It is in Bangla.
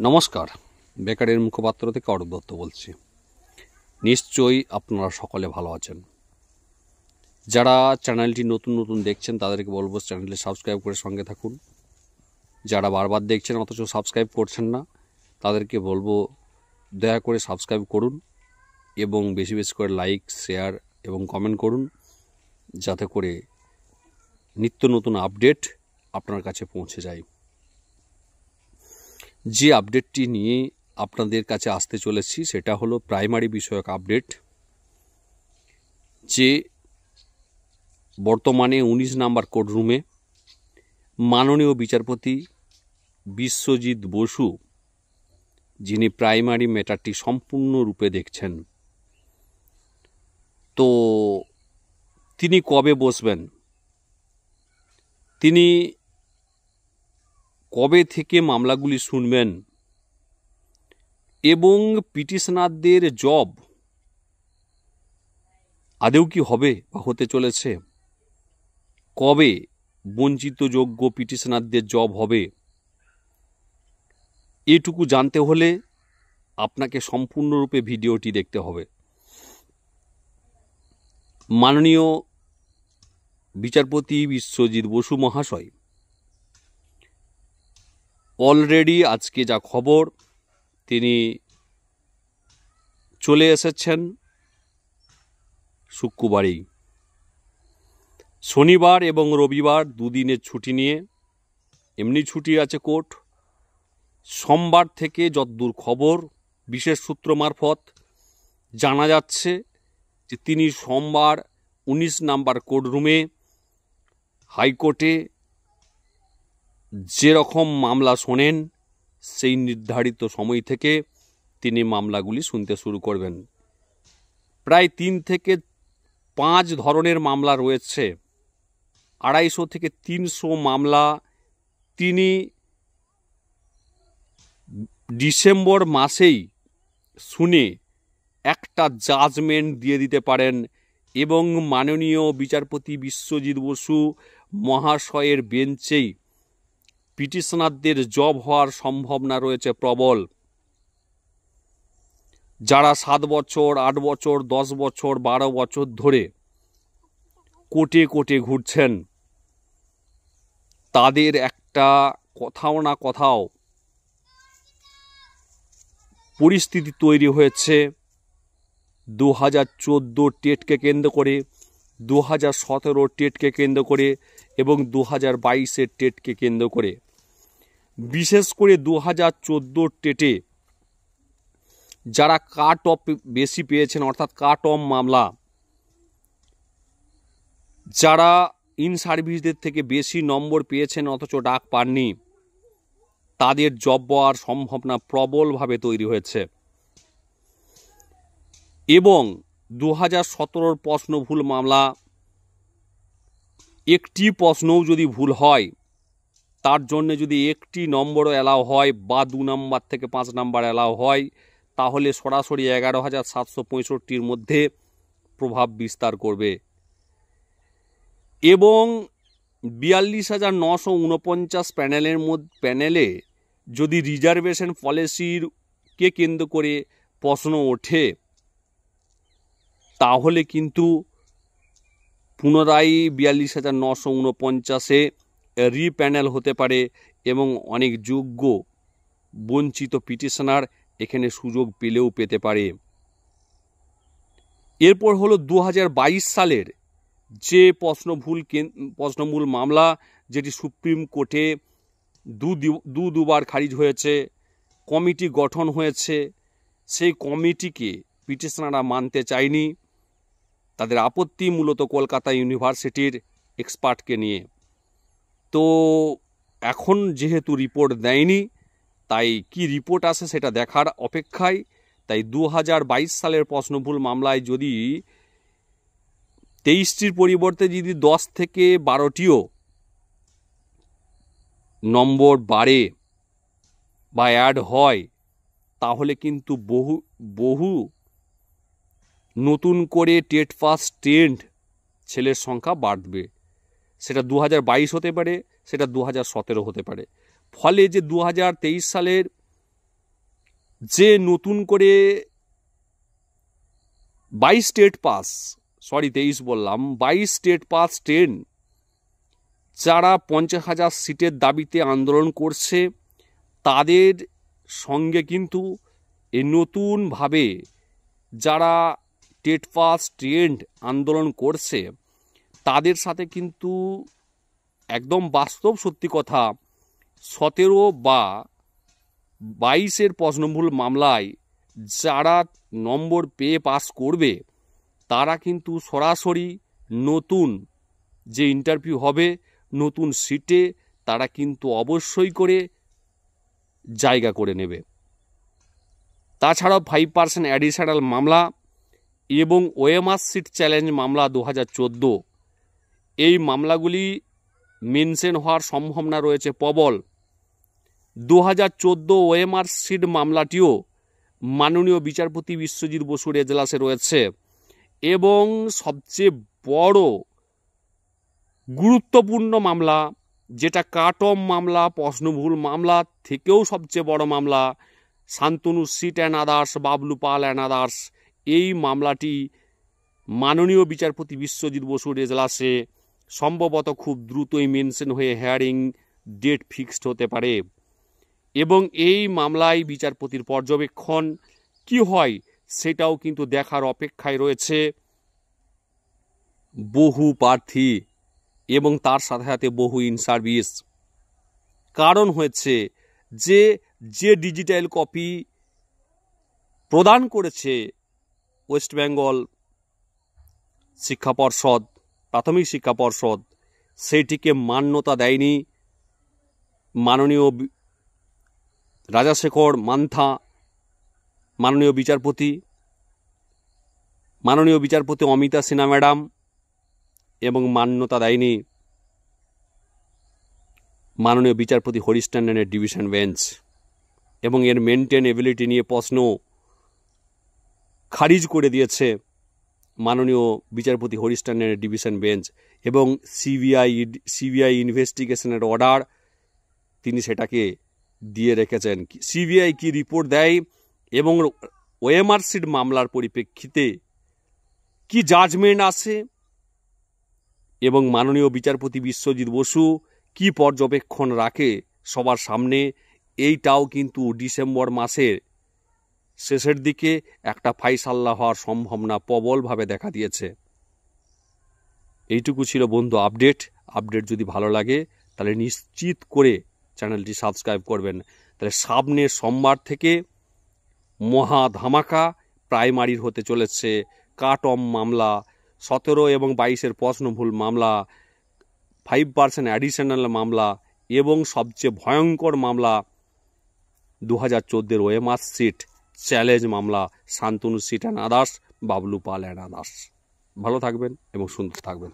নমস্কার, বেকারের মুখপাত্র থেকে অরূপ দত্ত বলছি। নিশ্চয়ই আপনারা সকলে ভালো আছেন। যারা চ্যানেলটি নতুন দেখছেন তাদেরকে বলবো চ্যানেলটি সাবস্ক্রাইব করে সঙ্গে থাকুন। যারা বারবার দেখছেন অথচ সাবস্ক্রাইব করছেন না তাদেরকে বলবো দয়া করে সাবস্ক্রাইব করুন এবং বেশি করে লাইক, শেয়ার এবং কমেন্ট করুন, যাতে করে নিত্য নতুন আপডেট আপনার কাছে পৌঁছে যায়। যে আপডেটটি নিয়ে আপনাদের কাছে আসতে চলেছি সেটা হলো প্রাইমারি বিষয়ক আপডেট। যে বর্তমানে 19 নম্বর কোর্টরুমে মাননীয় বিচারপতি বিশ্বজিৎ বসু, যিনি প্রাইমারি ম্যাটারটি সম্পূর্ণরূপে দেখছেন, তো তিনি কবে বসবেন, তিনি কবে থেকে মামলাগুলি শুনবেন এবং পিটিশনারদের জব আদৌ কি হবে বা হতে চলেছে, কবে বঞ্চিত যোগ্য পিটিশনারদের জব হবে, এটুকু জানতে হলে আপনাকে সম্পূর্ণরূপে ভিডিওটি দেখতে হবে। মাননীয় বিচারপতি বিশ্বজিৎ বসু মহাশয় অলরেডি আজকে যা খবর তিনি চলে এসেছেন শুক্রবারেই। শনিবার এবং রবিবার দুদিনের ছুটি নিয়ে, এমনি ছুটি আছে কোর্ট। সোমবার থেকে যতদূর খবর বিশেষ সূত্র মারফত জানা যাচ্ছে যে তিনি সোমবার 19 নম্বর কোর্টরুমে হাইকোর্টে যেরকম মামলা শোনেন সেই নির্ধারিত সময় থেকে তিনি মামলাগুলি শুনতে শুরু করবেন। প্রায় 3 থেকে 5 ধরনের মামলা রয়েছে। 250 থেকে 300 মামলা তিনি ডিসেম্বর মাসেই শুনে একটা জাজমেন্ট দিয়ে দিতে পারেন এবং মাননীয় বিচারপতি বিশ্বজিৎ বসু মহাশয়ের বেঞ্চেই পিটিশনারদের জব হওয়ার সম্ভাবনা রয়েছে প্রবল। যারা 7 বছর, 8 বছর, 10 বছর, 12 বছর ধরে কোর্টে ঘুরছেন, তাদের একটা কোথাও না কোথাও পরিস্থিতি তৈরি হয়েছে 2014 টেটকে কেন্দ্র করে, 2017 টেটকে কেন্দ্র করে এবং 2022 টেটকে কেন্দ্র করে। বিশেষ করে 2014 টেটে যারা কাট অফ বেশি পেয়েছেন, অর্থাৎ কাট অফ মামলা, যারা ইন সার্ভিসদের থেকে বেশি নম্বর পেয়েছেন অথচ ডাক পাননি, তাদের জব পাওয়ার সম্ভাবনা প্রবলভাবে তৈরি হয়েছে। এবং 2017 প্রশ্ন ভুল মামলা, একটি প্রশ্নও যদি ভুল হয় তার জন্য যদি একটি নম্বরও অ্যালাউ হয় বা 2 নম্বর থেকে 5 নম্বর অ্যালাউ হয়, তাহলে সরাসরি 11,765 মধ্যে প্রভাব বিস্তার করবে। এবং 42,949 প্যানেলে যদি রিজার্ভেশন পলিসির কে কেন্দ্র করে প্রশ্ন ওঠে, তাহলে কিন্তু পুনরায় 42,949 রিপ্যানেল হতে পারে এবং অনেক যোগ্য বঞ্চিত পিটিশনার এখানে সুযোগ পেলেও পেতে পারে। এরপর হলো 2022 সালের যে প্রশ্নমূল মামলা, যেটি সুপ্রিম কোর্টে দুবার খারিজ হয়েছে, কমিটি গঠন হয়েছে, সেই কমিটিকে পিটিশনাররা মানতে চায়নি। তাদের আপত্তি মূলত কলকাতা ইউনিভার্সিটির এক্সপার্টকে নিয়ে। তো এখন যেহেতু রিপোর্ট দেয়নি, তাই কি রিপোর্ট আসে সেটা দেখার অপেক্ষায়। তাই 2022 সালের প্রশ্নভুল মামলায় যদি 23টির পরিবর্তে যদি 10 থেকে 12টিও নম্বর বাড়ে বা অ্যাড হয়, তাহলে কিন্তু বহু নতুন করে টেট পাস টেন্ট ছেলের সংখ্যা বাড়বে। সেটা 2022 হতে পারে, সেটা 2017 হতে পারে। ফলে যে 2023 সালের যে নতুন করে 22 স্টেট পাস, সরি 23 বললাম, 22 স্টেট পাস ট্রেন যারা 50,000 সিটের দাবিতে আন্দোলন করছে, তাদের সঙ্গে কিন্তু এই নতুনভাবে যারা টেট পাস ট্রেন্ড আন্দোলন করছে তাদের সাথে কিন্তু একদম বাস্তব সত্যি কথা 17 বা 22-এর প্রশ্নভুল মামলায় যারা নম্বর পেয়ে পাস করবে তারা কিন্তু সরাসরি নতুন যে ইন্টারভিউ হবে নতুন সিটে তারা কিন্তু অবশ্যই করে জায়গা করে নেবে। তাছাড়াও 5% অ্যাডিশনাল মামলা এবং ওএমআর সিট চ্যালেঞ্জ মামলা 2014, এই মামলাগুলি মেনশন হওয়ার সম্ভাবনা রয়েছে প্রবল। 2014 ওএমআর সিট মামলাটিও মাননীয় বিচারপতি বিশ্বজিৎ বসুর এজলাসে রয়েছে এবং সবচেয়ে বড় গুরুত্বপূর্ণ মামলা, যেটা কাট অফ মামলা, প্রশ্নভুল মামলা থেকেও সবচেয়ে বড় মামলা, Shantanu Sit and others, Bablu Pal and others, এই মামলাটি মাননীয় বিচারপতি বিশ্বজিৎ বসুর এজলাসে সম্ভবত খুব দ্রুতই মেনশন হয়ে হিয়ারিং ডেট ফিক্সড হতে পারে এবং এই মামলায় বিচারপতির পর্যবেক্ষণ কি হয় সেটাও কিন্তু দেখার অপেক্ষায় রয়েছে বহু প্রার্থী এবং তার সাথে সাথে বহু ইন সার্ভিস। কারণ হচ্ছে যে ডিজিটাল কপি প্রদান করেছে ওয়েস্ট বেঙ্গল শিক্ষা পর্ষদ, প্রাথমিক শিক্ষা পর্ষদ, সেইটিকে মান্যতা দেয়নি মাননীয় রাজাশেখর মান্থা, মাননীয় বিচারপতি অমিতা সিনহা ম্যাডাম, এবং মান্যতা দেয়নি মাননীয় বিচারপতি হরিশ ট্যান্ডনের ডিভিশন বেঞ্চ, এবং এর মেনটেনেবিলিটি নিয়ে প্রশ্ন খারিজ করে দিয়েছে মাননীয় বিচারপতি হরিশ ট্যান্ডনের ডিভিশন বেঞ্চ, এবং সিবিআই ইনভেস্টিগেশনের অর্ডার তিনি সেটাকে দিয়ে রেখেছেন। সিবিআই কি রিপোর্ট দেয় এবং ওএমআর সিট মামলার পরিপ্রেক্ষিতে কি জাজমেন্ট আসে এবং মাননীয় বিচারপতি বিশ্বজিৎ বসু কি পর্যবেক্ষণ রাখে সবার সামনে, এইটাও কিন্তু ডিসেম্বর মাসের শেষের দিকে একটা ফাইসাল্লা হওয়ার সম্ভাবনা প্রবলভাবে দেখা দিয়েছে। এইটুকু ছিল বন্ধু আপডেট যদি ভালো লাগে তাহলে নিশ্চিত করে চ্যানেলটি সাবস্ক্রাইব করবেন। তাহলে সামনের সোমবার থেকে মহা ধামাকা প্রাইমারির হতে চলেছে কাট অফ মামলা, 17 এবং 22-এর প্রশ্নভুল মামলা, 5% অ্যাডিশনাল মামলা এবং সবচেয়ে ভয়ঙ্কর মামলা 2014-এর ওএমআর সিট চ্যালেঞ্জ মামলা, Shantanu Sit and others, Bablu Pal and others. ভালো থাকবেন এবং সুন্দর থাকবেন।